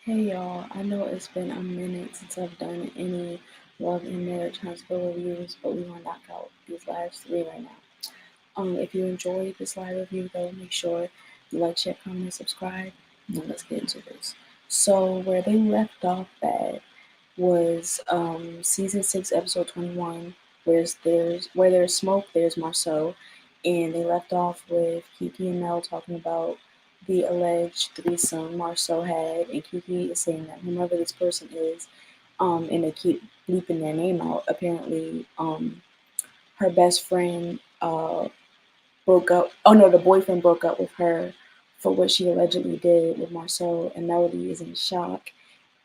Hey y'all, I know it's been a minute since I've done any love and marriage huntsville reviews, but we're gonna knock out these last three right now. If you enjoyed this live review though, make sure you like, share, comment, and subscribe. Now let's get into this. So where they left off at was season 6, episode 21, where there's smoke, there's Marceau, and they left off with Keke and Mel talking about the alleged threesome Marceau had, and Keke is saying that whomever this person is, and they keep bleeping their name out. Apparently, her best friend broke up. Oh no, the boyfriend broke up with her for what she allegedly did with Marceau, and Melody is in shock.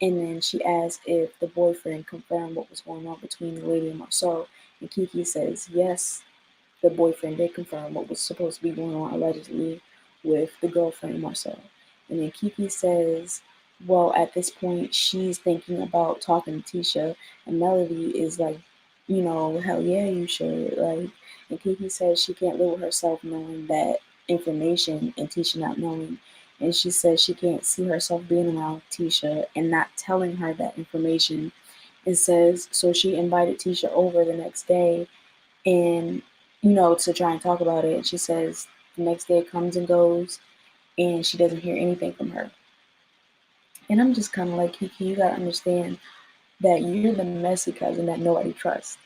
And then she asked if the boyfriend confirmed what was going on between the lady and Marceau. And Keke says, yes, the boyfriend did confirm what was supposed to be going on allegedly with the girlfriend Marceau. And then Keke says, well, at this point, she's thinking about talking to Tisha. And Melody is like, hell yeah, you should. Like, and Keke says she can't live with herself knowing that information and Tisha not knowing. And she says she can't see herself being around Tisha and not telling her that information. And says, so she invited Tisha over the next day and, to try and talk about it. And she says the next day comes and goes and she doesn't hear anything from her. And I'm just kind of like, Keke, you got to understand that you're the messy cousin that nobody trusts.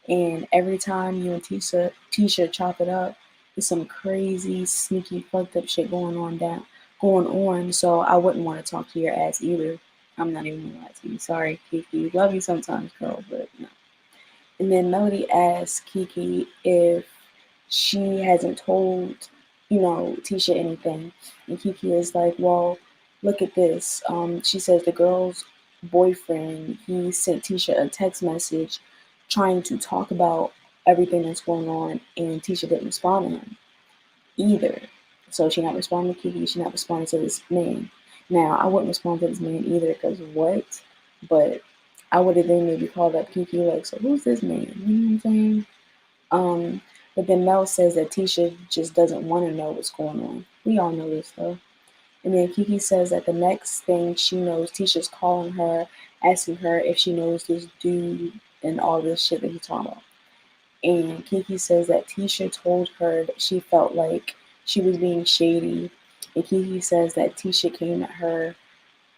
And every time you and Tisha chop it up, there's some crazy, sneaky, fucked up shit going on. So I wouldn't want to talk to your ass either. I'm not even gonna lie to you. Sorry, Keke. Love you sometimes, girl, but no. And then Melody asks Keke if she hasn't told, Tisha anything. And Keke is like, well, look at this. She says the girl's boyfriend, he sent Tisha a text message trying to talk about everything that's going on, and Tisha didn't respond to him either. So she not responding to Keke, she not responding to this man. Now, I wouldn't respond to this man either because what? But I would have then maybe called up Keke like, so who's this man? You know what I'm saying? But then Mel says that Tisha just doesn't want to know what's going on. We all know this though. And then Keke says that the next thing she knows, Tisha's calling her, asking her if she knows this dude and all this shit that he's talking about. And Keke says that Tisha told her that she felt like she was being shady. And Keke says that Tisha came at her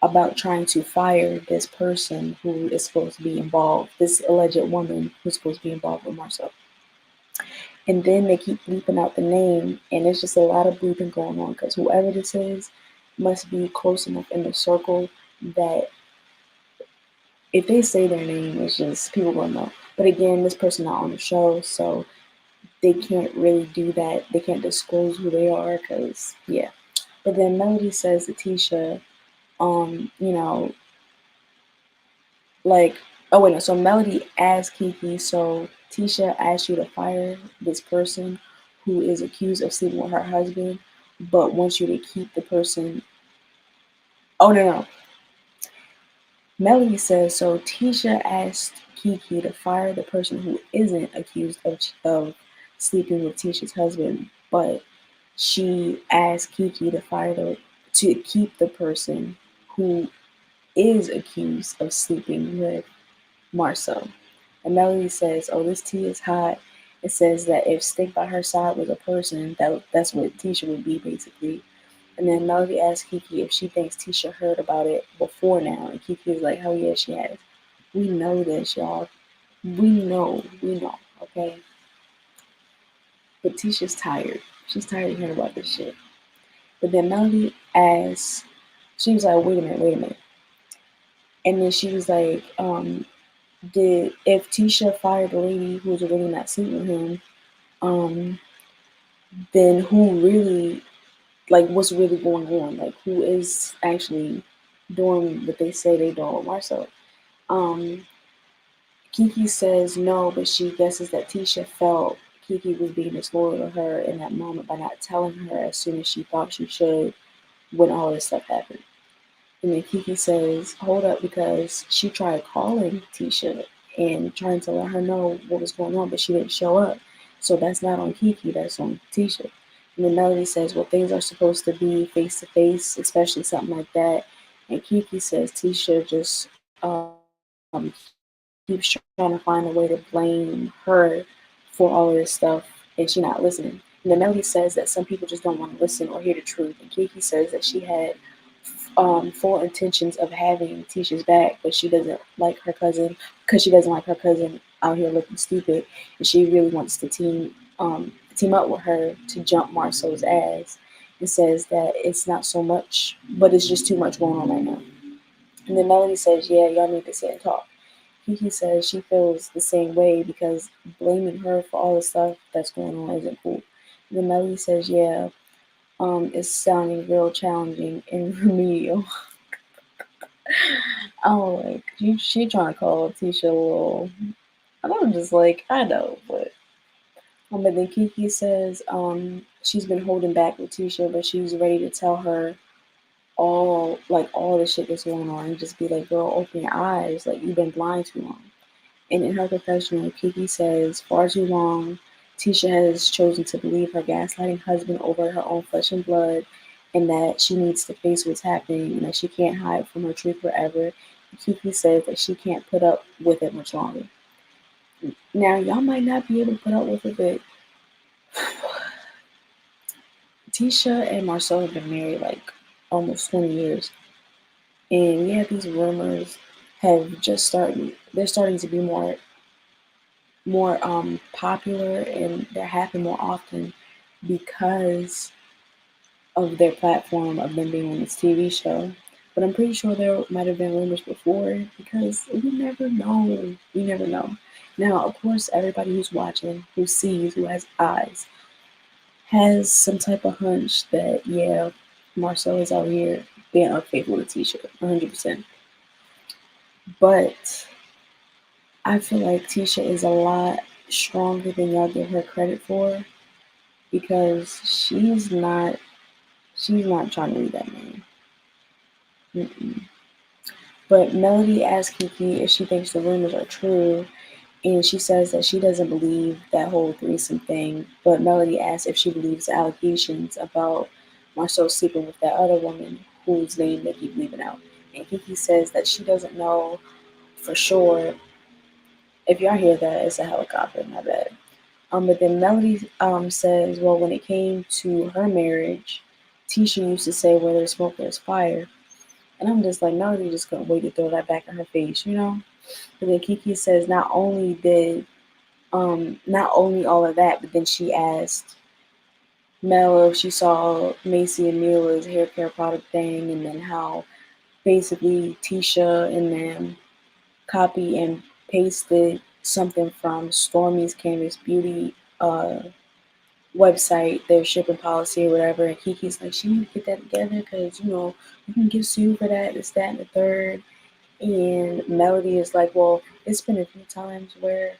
about trying to fire this person who is supposed to be involved, this alleged woman who's supposed to be involved with Marcel. And then they keep bleeping out the name, and there's just a lot of bleeping going on because whoever this is must be close enough in the circle that if they say their name, it's just people will know. But again, this person not on the show, so they can't really do that. They can't disclose who they are because, yeah. But then Melody says to Tisha, you know, like, oh wait, no. So Melody asked Keke, so Tisha asked you to fire this person who is accused of sleeping with her husband, but wants you to keep the person. Oh no. Melody says, so Tisha asked Keke to fire the person who isn't accused of sleeping with Tisha's husband, but she asked Keke to keep the person who is accused of sleeping with Marcel. And Melody says, oh, this tea is hot. It says that if Stick by her side was a person, that's what Tisha would be basically. And then Melody asks Keke if she thinks Tisha heard about it before now. And Keke is like, hell yeah, she has. We know this, y'all. We know, okay? But Tisha's tired. She's tired of hearing about this shit. But then Melody asks, she was like, wait a minute. And then she was like, if Tisha fired the lady who was really not sleeping with him, then who really, like, what's really going on? Like, who is actually doing what they say they doing with Marcel? Keke says no, but she guesses that Tisha felt Keke was being disloyal to her in that moment by not telling her as soon as she thought she should when all this stuff happened. And then Keke says, hold up, because she tried calling Tisha and trying to let her know what was going on, but she didn't show up. So that's not on Keke, that's on Tisha. And then Melody says, well, things are supposed to be face to face, especially something like that. And Keke says Tisha just keeps trying to find a way to blame her for all of this stuff, and she not listening. And then Melody says that some people just don't want to listen or hear the truth. And Keke says that she had full intentions of having Tisha's back, but she doesn't like her cousin because she doesn't like her cousin out here looking stupid, and she really wants to team up with her to jump Marcel's ass. And says that it's not so much, but it's just too much going on right now. And then Melody says, "Yeah, y'all need to sit and talk." Kiki says she feels the same way because blaming her for all the stuff that's going on isn't cool. And then Melody says, "Yeah, it's sounding real challenging and remedial." Oh, like she trying to call Tisha a little. And I'm just like, I know, but then Kiki says she's been holding back with Tisha, but she's ready to tell her all the shit that's going on and just be like, girl, open your eyes. Like, you've been blind too long. And in her confessional, Kiki says, far too long, Tisha has chosen to believe her gaslighting husband over her own flesh and blood, and that she needs to face what's happening and that she can't hide from her truth forever. And Kiki says that she can't put up with it much longer. Now, y'all might not be able to put up with it, but Tisha and Marcel have been married like almost 20 years. And yeah, these rumors have just started. They're starting to be more popular, and they happen more often because of their platform of them being on this TV show. But I'm pretty sure there might have been rumors before because we never know. We never know. Now, of course, everybody who's watching, who sees, who has eyes, has some type of hunch that yeah, Marcel is out here being unfaithful to Tisha, 100%. But I feel like Tisha is a lot stronger than y'all give her credit for because she's not trying to leave that man. Mm-mm. But Melody asks Kiki if she thinks the rumors are true, and she says that she doesn't believe that whole threesome thing. But Melody asks if she believes the allegations about Marcel sleeping with that other woman whose name they keep leaving out. And Kiki says that she doesn't know for sure. If y'all hear that, it's a helicopter, my bad. But then Melody says, well, when it came to her marriage, Tisha used to say, where there's smoke, there's fire. And I'm just like, Melody just couldn't wait to throw that back in her face, you know? But then Kiki says, not only all of that, but then she asked Mel if she saw Macy and Mila's hair care product thing, and then how basically Tisha and them copy and pasted something from Stormi's Canvas Beauty website, their shipping policy or whatever. And Kiki's like, she need to get that together because, you can get sued for that, this, that, and the third. And Melody is like, well, it's been a few times where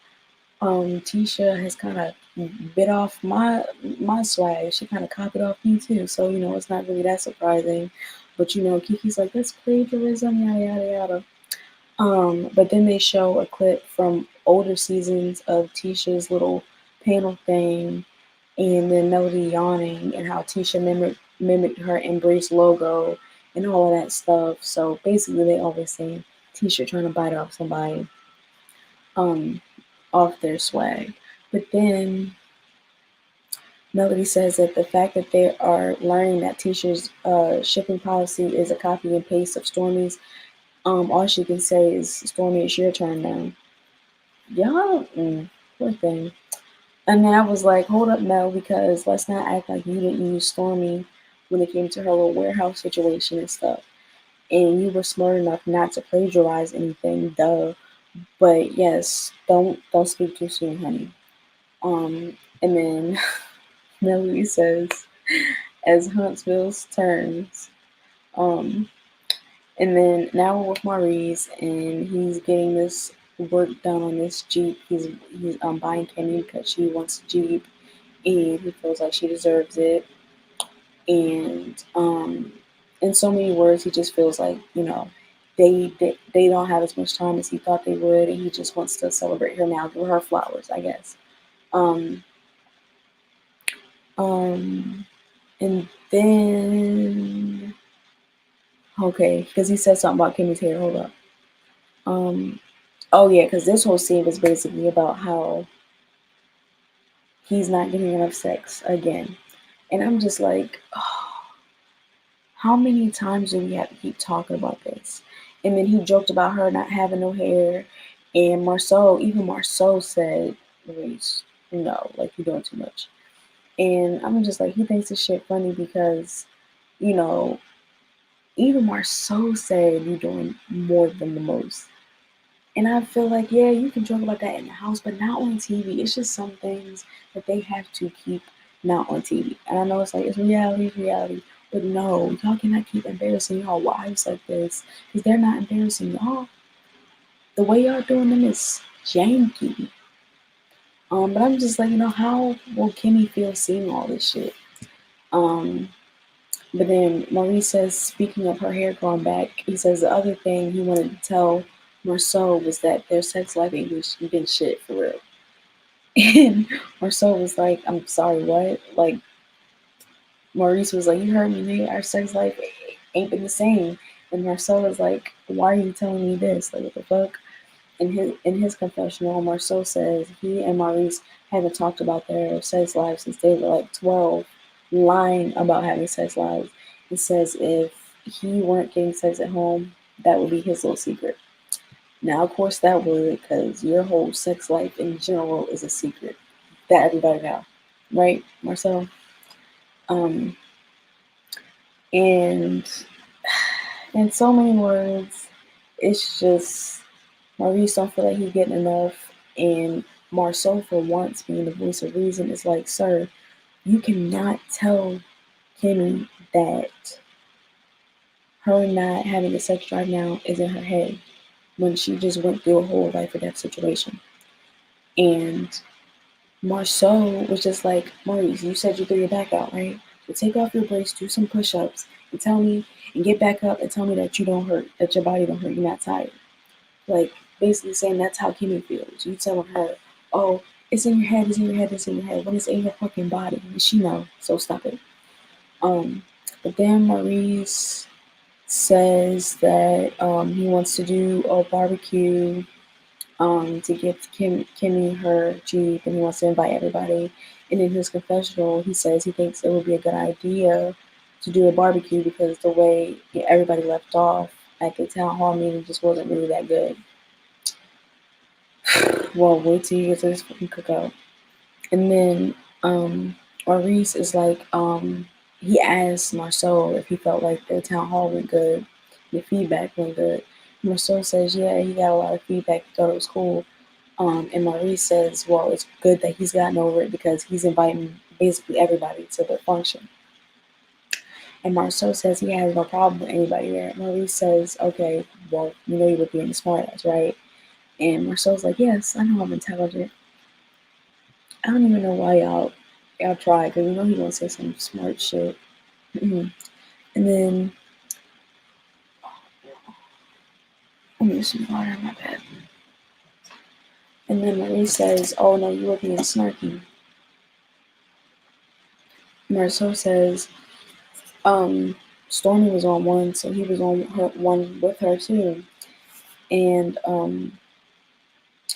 Tisha has kind of bit off my swag. She kind of copied off me too. So, it's not really that surprising. But, Kiki's like, that's plagiarism, yada, yada, yada. But then they show a clip from older seasons of Tisha's little panel thing, and then Melody yawning, and how Tisha mimicked her Embrace logo and all of that stuff. So basically, they always say Tisha trying to bite off somebody, um, off their swag. But then Melody says that the fact that they are learning that Tisha's shipping policy is a copy and paste of Stormi's, all she can say is, Stormi, it's your turn now. Y'all, poor thing. And then I was like, hold up, Mel, because let's not act like you didn't use Stormi when it came to her little warehouse situation and stuff. And you were smart enough not to plagiarize anything, duh. But yes, don't speak too soon, honey. And then Melody says, as Huntsville's turns, um, and then now we're with Maurice, and he's getting this work done on this Jeep. He's buying Kenny because she wants a Jeep, and he feels like she deserves it. And in so many words, he just feels like they don't have as much time as he thought they would, and he just wants to celebrate her now, give her flowers, I guess. Um, um, and then Okay, because he said something about Kimmy's hair. Hold up. Oh yeah, because this whole scene was basically about how he's not getting enough sex again, and I'm just like, oh, how many times do we have to keep talking about this? And then he joked about her not having no hair, and even Marceau said, "Reese, no, like you're doing too much." And I'm just like, he thinks this shit funny because, you know, even Marceau said you're doing more than the most. And I feel like, yeah, you can joke about that in the house, but not on TV. It's just some things that they have to keep not on TV. And I know it's like, it's reality. But no, y'all cannot keep embarrassing y'all wives like this because they're not embarrassing y'all. The way y'all doing them is janky. But I'm just like, how will Kimmy feel seeing all this shit? Um, but then Maurice says, speaking of her hair growing back, he says the other thing he wanted to tell Marceau was that their sex life ain't been shit for real. And Marceau was like, I'm sorry, what? Like, Maurice was like, you heard me, nigga, our sex life ain't been the same. And Marceau was like, why are you telling me this? Like, what the fuck? In his confessional, Marceau says he and Maurice haven't talked about their sex lives since they were like 12, lying about having sex lives. He says if he weren't getting sex at home, that would be his little secret. Now, of course, that would, because your whole sex life in general is a secret that everybody knows, right, Marcel? Um, and in so many words, it's just Maurice don't feel like he's getting enough, and Marceau, for once, being the voice of reason, is like, sir, you cannot tell Kimmy that her not having a sex drive now is in her head when she just went through a whole life or death situation. And Marceau was just like, Maurice, you said you threw your back out, right? So take off your brace, do some push-ups, and tell me, and get back up and tell me that you don't hurt, that your body don't hurt, you're not tired. Like, basically saying that's how Kimmy feels. You telling her, oh, it's in your head, it's in your head, it's in your head, when it's in your fucking body. And she know, so stop it. But then Maurice says that he wants to do a barbecue to give Kimmy her Jeep, and he wants to invite everybody. And in his confessional, he says he thinks it would be a good idea to do a barbecue because the way everybody left off at the town hall meeting just wasn't really that good. Well, wait till you get to this fucking cookout. And then Maurice is like, he asked Marceau if he felt like the town hall went good, the feedback went good. Marceau says, yeah, he got a lot of feedback, he thought it was cool. And Maurice says, well, it's good that he's gotten over it because he's inviting basically everybody to the function. And Marceau says he has no problem with anybody there. Maurice says, okay, well, you know you were being a smartass, right? And Marceau's like, yes, I know I'm intelligent. I don't even know why y'all try, because you know he gonna say some smart shit. And then let me use some water in my bed. And then Maurice says, oh no, you were being snarky. Marceau says, Stormi was on one, so he was on one with her too. And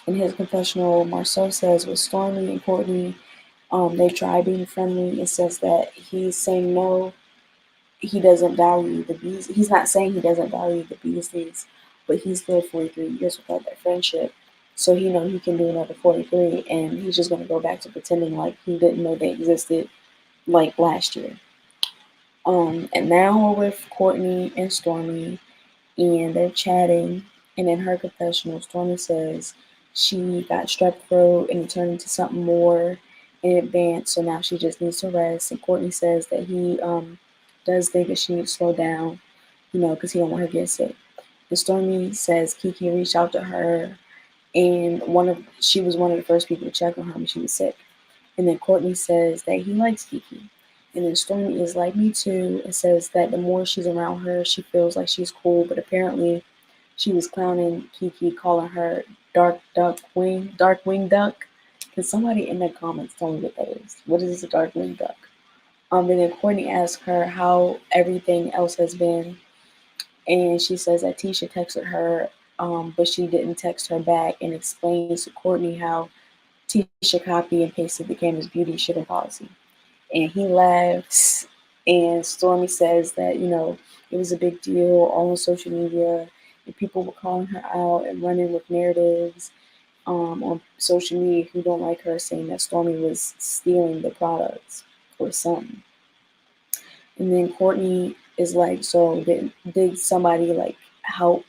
in his confessional, Marceau says with Stormi and Courtney, they try being friendly. It says that he's saying no, he doesn't value the bees. He's not saying he doesn't value the Beasleys, but he's lived 43 years without that friendship. So he know he can do another 43, and he's just gonna go back to pretending like he didn't know they existed like last year. And now we're with Courtney and Stormi, and they're chatting. And in her confessional, Stormi says she got strep throat and it turned into something more in advance, so now she just needs to rest. And Courtney says that he does think that she needs to slow down, because he don't want her to get sick. And Stormi says Keke reached out to her, and she was one of the first people to check on her when she was sick. And then Courtney says that he likes Keke. And then Stormi is like, me too. And says that the more she's around her, she feels like she's cool. But apparently she was clowning Keke, calling her dark wing duck. Can somebody in the comments tell me what that is? What is a dark wing duck? And then Courtney asks her how everything else has been. And she says that Tisha texted her, but she didn't text her back, and explains to Courtney how Tisha copy and pasted the camera's beauty shipping policy. And he laughs, and Stormi says that, it was a big deal all on social media, and people were calling her out and running with narratives on social media who don't like her, saying that Stormi was stealing the products or something. And then Courtney is like, so did somebody like help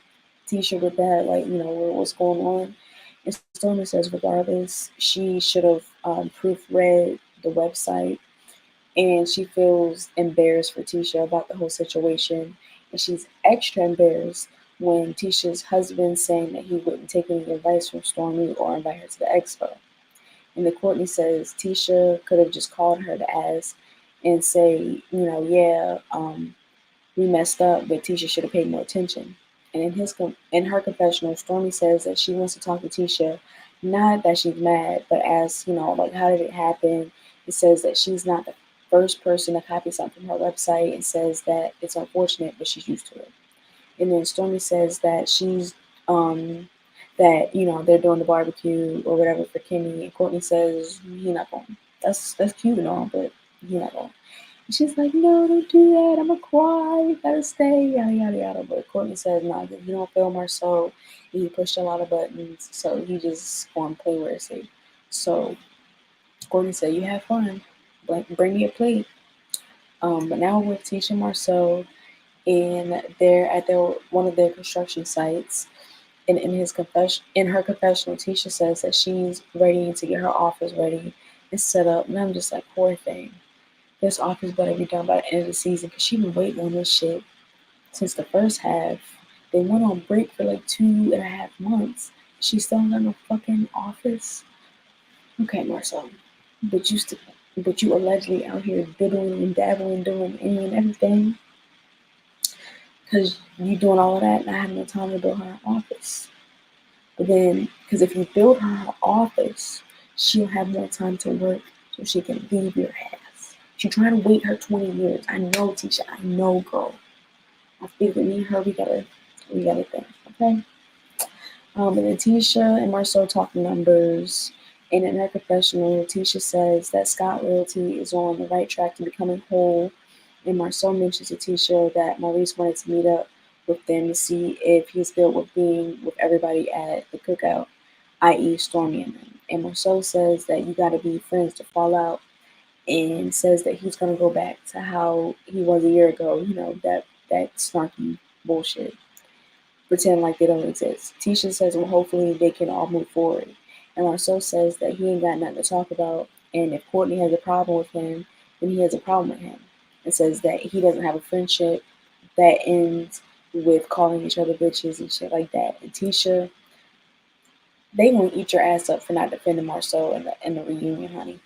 Tisha with that? Like, what's going on? And Stormy says, regardless, she should have proofread the website, and she feels embarrassed for Tisha about the whole situation. And she's extra embarrassed when Tisha's husband saying that he wouldn't take any advice from Stormy or invite her to the expo. And then Courtney says Tisha could have just called her to ask and say, yeah, we messed up, but Tisha should have paid more attention. And in her confessional, Stormy says that she wants to talk to Tisha, not that she's mad, but as, like, how did it happen? It says that she's not the first person to copy something from her website, and says that it's unfortunate, but she's used to it. And then Stormy says that they're doing the barbecue or whatever for Kimmy, and Courtney says he not going. That's cute and all, but he not going. And she's like, no, don't do that. I'm gonna cry. You gotta stay. Yada yada yada. But Courtney says, no, you don't feel Marceau. He pushed a lot of buttons, so he just want to play where it's safe. So Courtney said, you have fun. Like, bring me a plate. But now we're with Tisha Marceau, and they're at one of their construction sites. And in her confessional, Tisha says that she's ready to get her office ready and set up. And I'm just like, poor thing. This office better be done by the end of the season, because she been waiting on this shit since the first half. They went on break for like 2.5 months. She still ain't got no fucking office. Okay, Marcel, but you allegedly out here diddling and dabbling, doing any and everything, because you doing all of that and I have no time to build her an office. But then, because if you build her office, she'll have more time to work, so she can leave your ass. She's trying to wait her 20 years. I know, Tisha. I know, girl. I feel that me and her, we got a thing, okay? And then Tisha and Marceau talk numbers. And in her confessional, Tisha says that Scott Loyalty is on the right track to becoming whole. And Marceau mentions to Tisha that Maurice wanted to meet up with them to see if he's good with being with everybody at the cookout, i.e. Stormi and them. And Marceau says that you gotta be friends to fall out, and says that he's gonna go back to how he was a year ago, that snarky bullshit. Pretend like they don't exist. Tisha says, well, hopefully they can all move forward. And Marceau says that he ain't got nothing to talk about, and if Courtney has a problem with him, then he has a problem with him. And says that he doesn't have a friendship that ends with calling each other bitches and shit like that. And Tisha, they won't eat your ass up for not defending Marceau in the reunion, honey.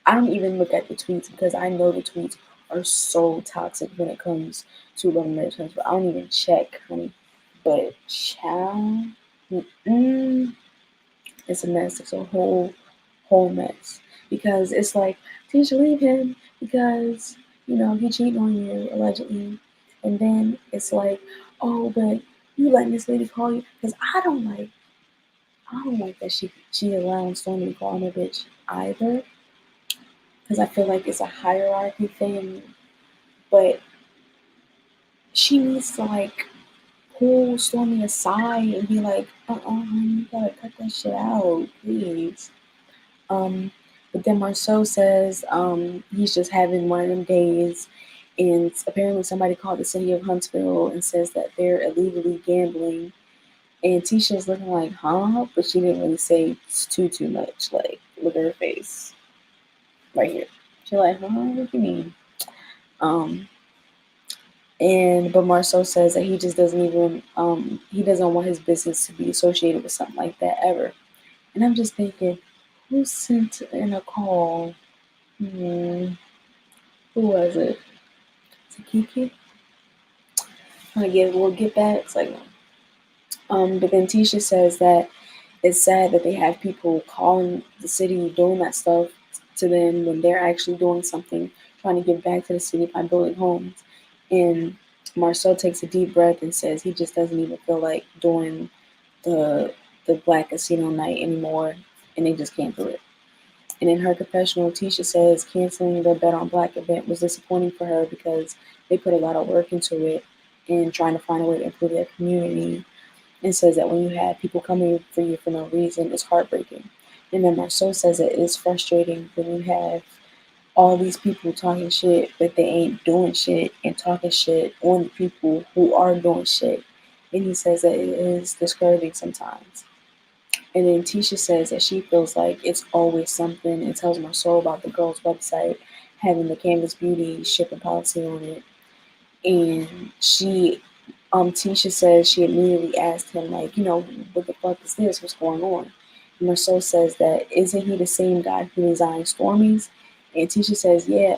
I don't even look at the tweets, because I know the tweets are so toxic when it comes to love and marriage, but I don't even check, honey. But child, it's a mess. It's a whole mess, because it's like, Tisha, leave him because he cheated on you allegedly, and then it's like, oh, but you letting this lady call you, because I don't like that she allowing Stormi to call him a bitch either, because I feel like it's a hierarchy thing, but she needs to like pull Stormi aside and be like, you gotta cut that shit out, please. But then Marceau says he's just having one of them days, and apparently somebody called the city of Huntsville and says that they're illegally gambling. And Tisha's looking like, huh? But she didn't really say too much. Like, look at her face. Right here. She's like, huh? What do you mean? But Marceau says that he just doesn't even, he doesn't want his business to be associated with something like that ever. And I'm just thinking, who sent in a call? Who was it? Is it Keke? We'll get back. It's like, but then Tisha says that it's sad that they have people calling the city doing that stuff to them when they're actually doing something, trying to give back to the city by building homes. And Marcel takes a deep breath and says he just doesn't even feel like doing the black casino night anymore, and they just can't do it. And in her confessional, Tisha says canceling their Bet on Black event was disappointing for her because they put a lot of work into it and trying to find a way to improve their community. And says that when you have people coming for you for no reason, it's heartbreaking. And then Marceau says that it's frustrating when you have all these people talking shit, but they ain't doing shit and talking shit on the people who are doing shit. And he says that it is discouraging sometimes. And then Tisha says that she feels like it's always something and tells Marceau about the girl's website having the Canvas Beauty shipping policy on it. And Tisha says she immediately asked him, like, what the fuck is this? What's going on? And Marceau says that, isn't he the same guy who designed Stormy's? And Tisha says, yeah,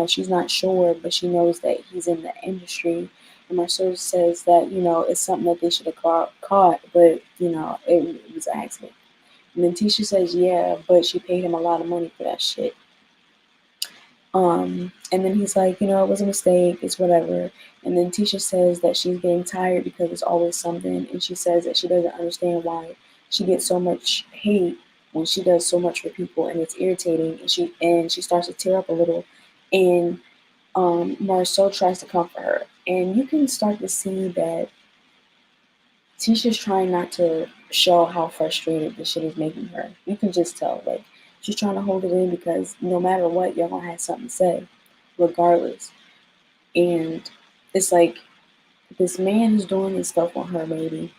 she's not sure, but she knows that he's in the industry. And Marceau says that, it's something that they should have caught, but, it was an accident. And then Tisha says, yeah, but she paid him a lot of money for that shit. And then he's like, it was a mistake, it's whatever. And then Tisha says that she's getting tired because it's always something. And she says that she doesn't understand why she gets so much hate when she does so much for people, and it's irritating. And she starts to tear up a little. And Marceau tries to comfort her. And you can start to see that Tisha's trying not to show how frustrated this shit is making her. You can just tell, like, she's trying to hold it in because no matter what, y'all gonna have something to say, regardless. And it's like, this man is doing this stuff on her, maybe.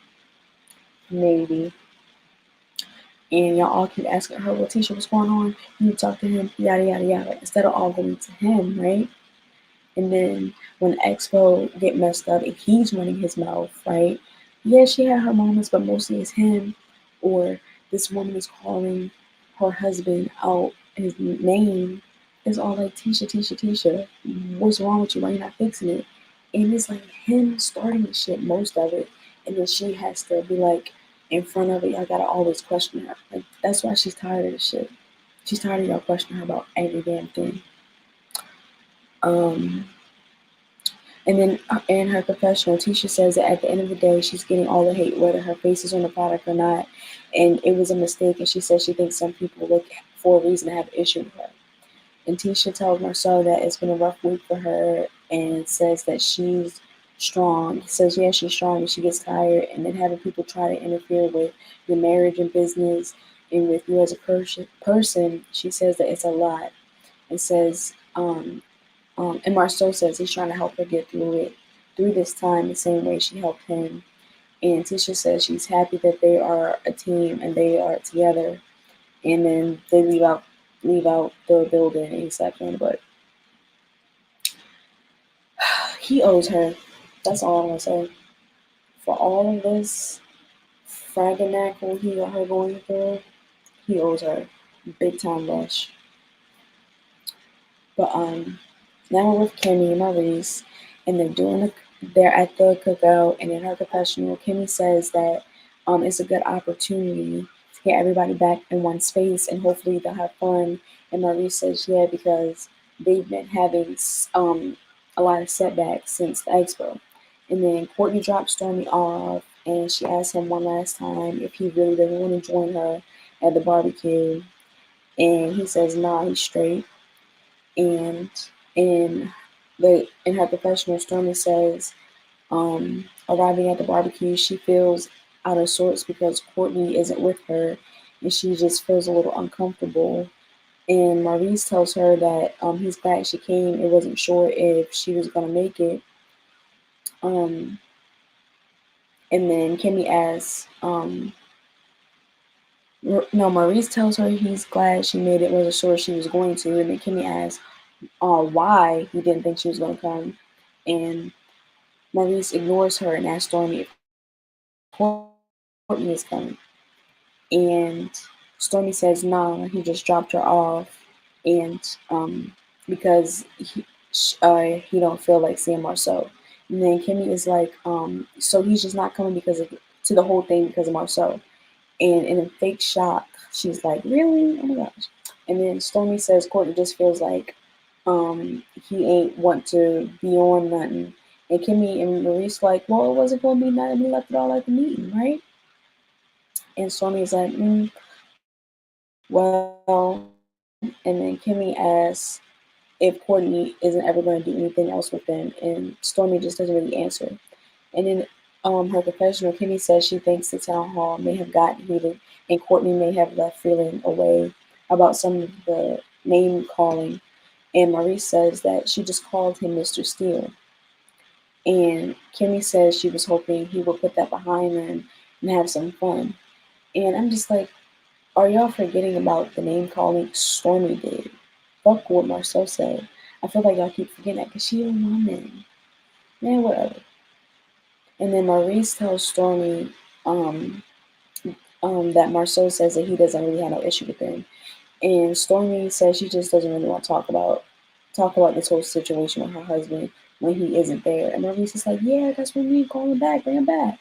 And y'all all keep asking her, well, Tisha, what's going on? You talk to him, yada, yada, yada, instead of all going to him, right? And then when Expo get messed up and he's running his mouth, right? Yeah, she had her moments, but mostly it's him. Or this woman is calling her husband out his name. It's all like, Tisha, Tisha, Tisha. What's wrong with you? Why you not fixing it? And it's like him starting the shit, most of it. And then she has to be like, in front of it, y'all gotta always question her. Like, that's why she's tired of the shit. She's tired of y'all questioning her about every damn thing. And then in her confessional, Tisha says that at the end of the day, she's getting all the hate, whether her face is on the product or not. And it was a mistake. And she says she thinks some people look for a reason to have an issue with her. And Tisha tells Marceau that it's been a rough week for her and says that she's strong. Says, yeah, she's strong, but she gets tired. And then having people try to interfere with your marriage and business and with you as a person, she says that it's a lot. And says, and Marceau says he's trying to help her get through this time the same way she helped him. And Tisha says she's happy that they are a team and they are together. And then they leave out the building and he slaps her on the butt. He owes her. That's all I'm gonna say. For all of this fraganacle he got her going through, he owes her. Big time rush. But now we're with Kimmy and Maurice, and they're at the cookout, and in her confessional, Kimmy says that it's a good opportunity to get everybody back in one space, and hopefully they'll have fun. And Maurice says, yeah, because they've been having a lot of setbacks since the expo. And then Courtney drops Stormi off, and she asks him one last time if he really doesn't want to join her at the barbecue. And he says, nah, he's straight. And in her confessional, Stormi says, arriving at the barbecue, she feels out of sorts because Courtney isn't with her, and she just feels a little uncomfortable. And Maurice tells her that he's glad she came and wasn't sure if she was gonna make it. And then Kimmy asks, no, Maurice tells her he's glad she made it, wasn't sure she was going to, and then Kimmy asks why he didn't think she was going to come. And Maurice ignores her and asks Stormi if Courtney is coming. And Stormi says, nah, he just dropped her off. And because he don't feel like seeing Marceau. And then Kimmy is like, so he's just not coming to the whole thing because of Marceau. And in a fake shock, she's like, really? Oh my gosh. And then Stormi says Courtney just feels like he ain't want to be on nothing. And Kimmy and Maurice like, well, it wasn't going to be nothing. We left it all at the meeting, right? And Stormi's like, well, and then Kimmy asks if Courtney isn't ever going to do anything else with them, and Stormy just doesn't really answer. And in her confessional, Kimmy says she thinks the town hall may have gotten heated, and Courtney may have left feeling away about some of the name calling. And Maurice says that she just called him Mr. Steele. And Kimmy says she was hoping he would put that behind them and have some fun. And I'm just like, are y'all forgetting about the name calling Stormy did? Fuck what Marceau said. I feel like y'all keep forgetting that because she don't want name. Man, whatever. And then Maurice tells Stormy um, that Marceau says that he doesn't really have no issue with him. And Stormy says she just doesn't really want to talk about this whole situation with her husband when he isn't there. And Maurice is like, yeah, that's what we need, call him back, bring him back.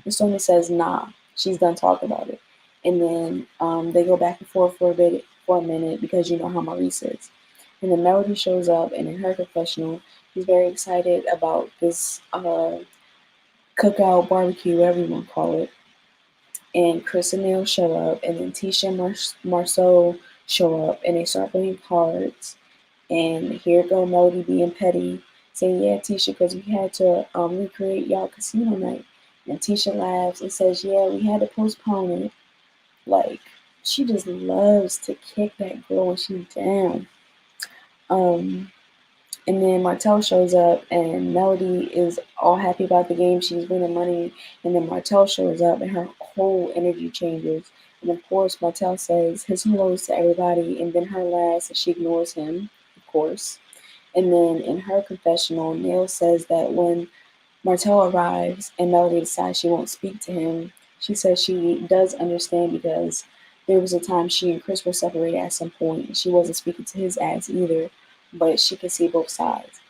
And Stormy says, nah, she's done talking about it. And then they go back and forth for a minute because you know how Maurice is. And then Melody shows up, and in her confessional, she's very excited about this cookout, barbecue, whatever you want to call it. And Chris and Neil show up, and then Tisha and Marceau show up, and they start playing cards. And here go Melody being petty, saying, yeah, Tisha, because we had to recreate y'all casino night. And Tisha laughs and says, yeah, we had to postpone it. Like, she just loves to kick that girl when she's down. Um, and then Martell shows up, and Melody is all happy about the game. She's winning money. And then Martell shows up, and her whole energy changes. And of course, Martell says his hellos to everybody, and then her last, and she ignores him, of course. And then in her confessional, Neil says that when Martell arrives and Melody decides she won't speak to him, she says she does understand because there was a time she and Chris were separated at some point, and she wasn't speaking to his ass either, but she can see both sides.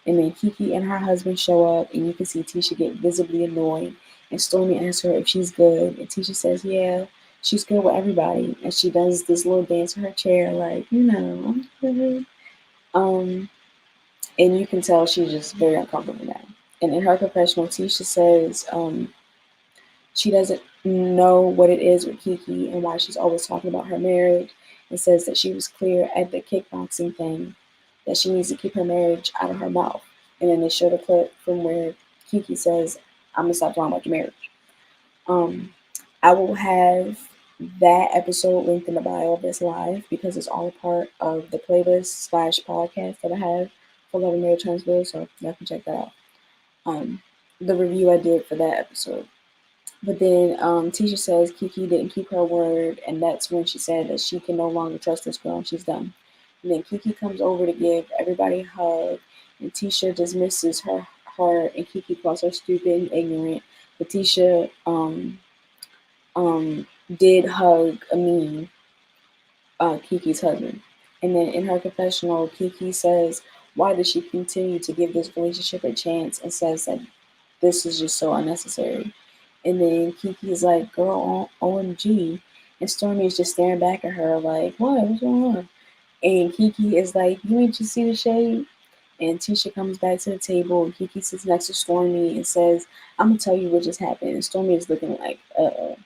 And then Keke and her husband show up, and you can see Tisha get visibly annoyed. And Stormy asks her if she's good, and Tisha says, yeah, she's good with everybody. And she does this little dance in her chair, like, I'm good. And you can tell she's just very uncomfortable now. And in her confessional, Tisha says she doesn't know what it is with Keke and why she's always talking about her marriage, and says that she was clear at the kickboxing thing that she needs to keep her marriage out of her mouth. And then they show the clip from where Keke says, I'm going to stop talking about your marriage. I will have that episode linked in the bio of this live because it's all part of the playlist / podcast that I have for Love and Marriage Huntsville, so y'all can check that out. The review I did for that episode. But then Tisha says Keke didn't keep her word, and that's when she said that she can no longer trust this girl and she's done. And then Keke comes over to give everybody a hug, and Tisha dismisses her, and Keke calls her stupid and ignorant. But Tisha did hug Amin, Keke's husband. And then in her confessional, Keke says, why does she continue to give this relationship a chance, and says that this is just so unnecessary. And then Keke is like, girl, OMG. And Stormi is just staring back at her like, what? What's going on? And Keke is like, you ain't just see the shade? And Tisha comes back to the table, and Keke sits next to Stormi and says, I'm going to tell you what just happened. And Stormi is looking like, uh-oh.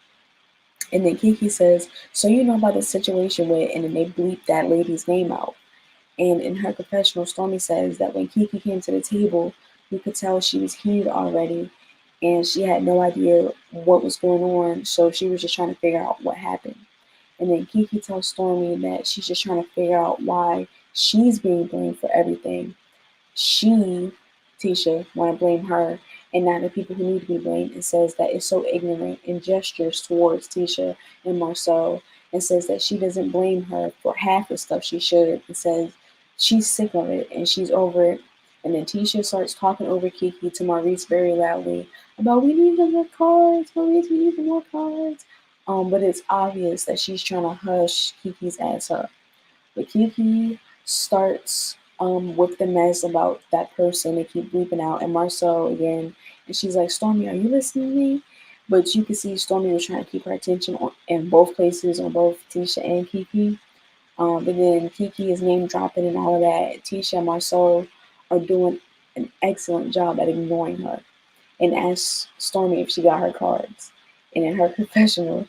And then Keke says, so you know about the situation with, and then they bleep that lady's name out. And in her confessional, Stormi says that when Keke came to the table, you could tell she was heated already, and she had no idea what was going on, so she was just trying to figure out what happened. And then Keke tells Stormi that she's just trying to figure out why she's being blamed for everything. She, Tisha, want to blame her and not the people who need to be blamed, and says that it's so ignorant in gestures towards Tisha and Marceau, and says that she doesn't blame her for half the stuff she should, and says she's sick of it and she's over it. And then Tisha starts talking over Keke to Maurice very loudly about we need some more cards, Maurice, we need some more cards. But it's obvious that she's trying to hush Keke's ass up. But Keke starts with the mess about that person they keep bleeping out, and Marceau again, and she's like, Stormi, are you listening to me? But you can see Stormi was trying to keep her attention in both places, on both Tisha and Keke. And then Keke is name dropping and all of that. Tisha and Marceau are doing an excellent job at ignoring her and asks Stormi if she got her cards. And in her confessional,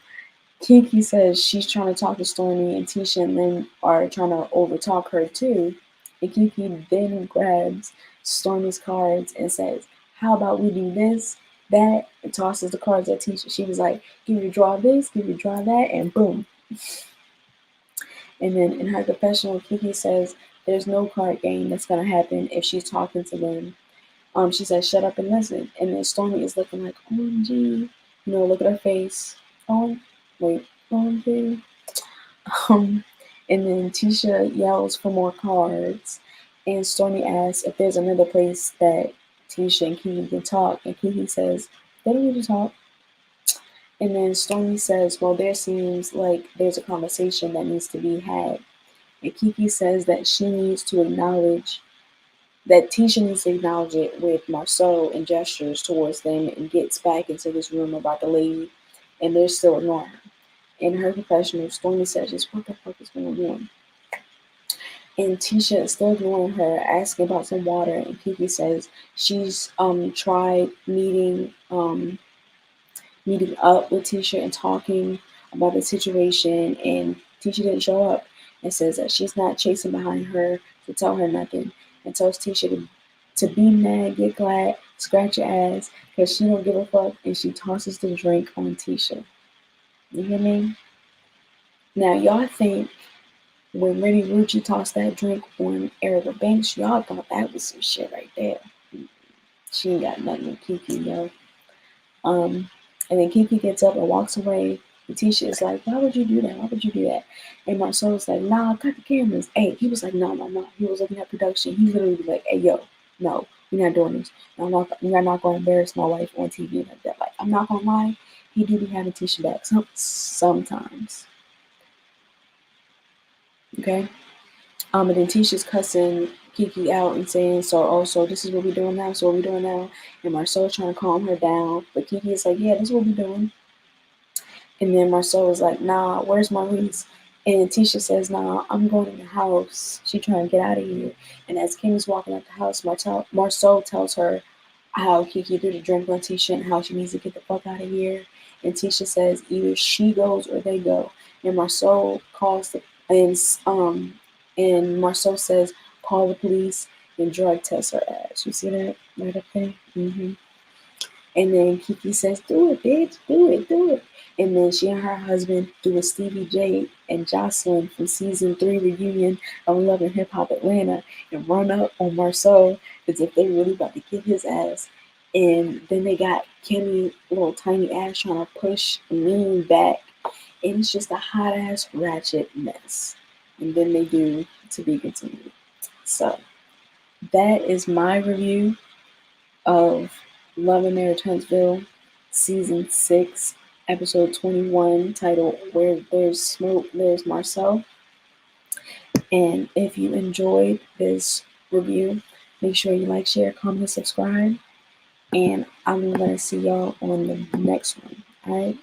Keke says she's trying to talk to Stormi, and Tisha and Lynn are trying to overtalk her too. And Keke then grabs Stormi's cards and says, "How about we do this, that," and tosses the cards at Tisha. She was like, "Give you draw this, give you draw that," and boom. And then in her confessional, Keke says there's no card game that's gonna happen if she's talking to them. She says, "Shut up and listen." And then Stormi is looking like, "OMG," look at her face. Oh, wait, OMG. And then Tisha yells for more cards, and Stormi asks if there's another place that Tisha and Keke can talk, and Keke says they don't need to talk. And then Stormi says, "Well, there seems like there's a conversation that needs to be had." And Keke says that she needs to acknowledge that Tisha needs to acknowledge it with Marceau and gestures towards them, and gets back into this room about the lady, and they're still ignoring her. In her confessional, Stormi says, "Just what the fuck is going on?" And Tisha is still ignoring her, asking about some water, and Keke says she's tried meeting up with Tisha and talking about the situation, and Tisha didn't show up, and says that she's not chasing behind her to tell her nothing, and tells Tisha to be mad, get glad, scratch your ass, because she don't give a fuck, and she tosses the drink on Tisha. You hear me? Now, y'all think when Renni Rucci tossed that drink on Erica Banks, y'all thought that was some shit right there. She ain't got nothing with Keke, yo. And then Keke gets up and walks away. And Tisha is like, "Why would you do that? Why would you do that?" And Marceau was like, "Nah, cut the cameras." Hey, he was like, "No, no, no." He was looking at production. He literally was like, "Hey, yo, no, we're not doing this. We're not going to embarrass my wife on TV like that." Like, I'm not going to lie. He do be having Tisha back sometimes. Okay? And then Tisha's cussing Keke out and saying, so this is what we're doing now, so what we're doing now. And Marceau's trying to calm her down, but Keke is like, "Yeah, this is what we're doing." And then Marceau was like, "Nah, where's Maurice?" And Tisha says, "Nah, I'm going in the house." She trying to get out of here. And as Kim is walking out the house, Marceau tells her how Keke threw the drink on Tisha and how she needs to get the fuck out of here. And Tisha says either she goes or they go. And Marceau calls and Marceau says, "Call the police and drug test her ass." You see that right up there? Mm-hmm. And then Keke says, "Do it, bitch, do it, do it." And then she and her husband do a Stevie J and Jocelyn from season 3 reunion of Love and Hip Hop Atlanta and run up on Marceau as if they really about to get his ass. And then they got Kimmy, little tiny ass, trying to push Lean back. And it's just a hot ass ratchet mess. And then they do To Be Continued. So that is my review of Love and Marriage Huntsville, Season 6, Episode 21, titled Where There's Smoke, There's Marceau. And if you enjoyed this review, make sure you like, share, comment, subscribe. And I'm going to see y'all on the next one. All right?